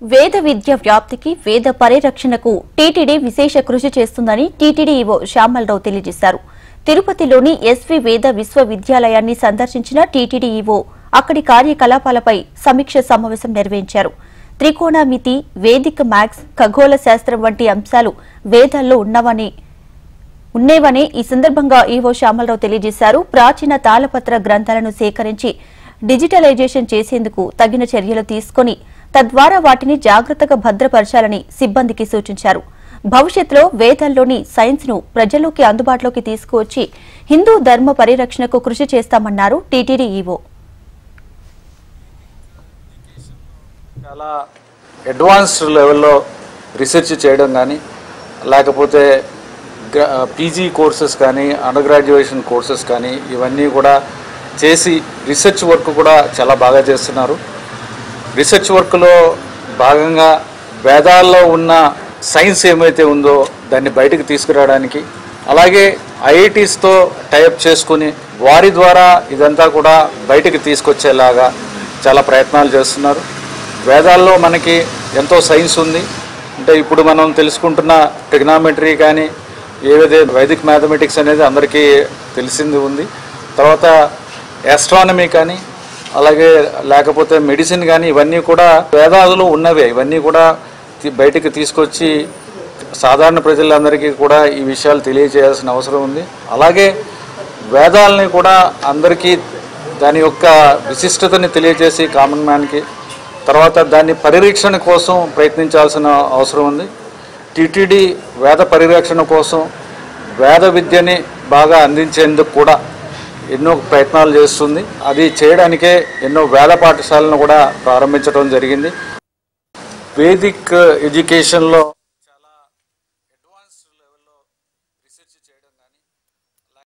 వేద విద్య వ్యాప్తికి వేద పరిరక్షణకు టీటీడీ విశేష కృషి చేస్తుందని టీటీడీ ఈవో శ్యామలరావు తెలియజేశారు. తిరుపతిలోని ఎస్వి వేద విశ్వవిద్యాలయాన్ని సందర్శించిన టీటీడీ ఈవో అక్కడి కార్యకలాపాలపై సమీక్ష సమావేశం నిర్వహించారు. త్రికోణమితి, వేదిక మ్యాథ్స్, ఖగోళ శాస్త్రం వంటి అంశాలు వేదాల్లో ఉన్నవని ఈ సందర్భంగా ఈవో శ్యామలరావు తెలియజేశారు. ప్రాచీన తాళపత్ర గ్రంథాలను సేకరించి డిజిటలైజేషన్ చేసేందుకు తగిన చర్యలు తీసుకుని తద్వారా వాటిని జాగ్రత్తగా భద్రపరచాలని సిబ్బందికి సూచించారు. భవిష్యత్తులో వేదాల్లోని సైన్స్ ను ప్రజల్లోకి అందుబాటులోకి తీసుకువచ్చి హిందూ ధర్మ పరిరక్షణకు కృషి చేస్తామన్నారు టీటీడీ ఈవో. చాలా అడ్వాన్స్డ్ లెవెల్లో రీసెర్చ్ చేయడం కానీ, లేకపోతే పీజీ కోర్సెస్ కానీ, అండర్ గ్రాడ్యుయేషన్ కోర్సెస్ కానీ ఇవన్నీ కూడా చేసి రీసెర్చ్ వర్క్ కూడా చాలా బాగా చేస్తున్నారు. రీసెర్చ్ వర్క్లో భాగంగా వేదాల్లో ఉన్న సైన్స్ ఏమైతే ఉందో దాన్ని బయటకు తీసుకురావడానికి, అలాగే ఐఐటీస్తో టైఅప్ చేసుకుని వారి ద్వారా ఇదంతా కూడా బయటకు తీసుకొచ్చేలాగా చాలా ప్రయత్నాలు చేస్తున్నారు. వేదాల్లో మనకి ఎంతో సైన్స్ ఉంది. అంటే ఇప్పుడు మనం తెలుసుకుంటున్న ట్రిగ్నామెట్రీ కానీ, ఏవైతే వైదిక్ మ్యాథమెటిక్స్ అనేది అందరికీ తెలిసింది ఉంది. తర్వాత ఆస్ట్రానమీ కానీ, అలాగే లేకపోతే మెడిసిన్ కానీ, ఇవన్నీ కూడా వేదాలలో ఉన్నవే. ఇవన్నీ కూడా బయటికి తీసుకొచ్చి సాధారణ ప్రజలందరికీ కూడా ఈ విషయాలు తెలియజేయాల్సిన అవసరం ఉంది. అలాగే వేదాలని కూడా అందరికీ దాని యొక్క విశిష్టతని తెలియజేసి కామన్ మ్యాన్కి, తర్వాత దాన్ని పరిరక్షణ కోసం ప్రయత్నించాల్సిన అవసరం ఉంది. టీటీడీ వేద పరిరక్షణ కోసం వేద విద్యని బాగా అందించేందుకు కూడా ఎన్నో ప్రయత్నాలు చేస్తుంది. అది చేయడానికే ఎన్నో వేద పాఠశాలను కూడా ప్రారంభించడం జరిగింది. వేదిక్ ఎడ్యుకేషన్లో చాలా అడ్వాన్స్డ్ లెవెల్లో రీసెర్చ్ చేయడం కానీ,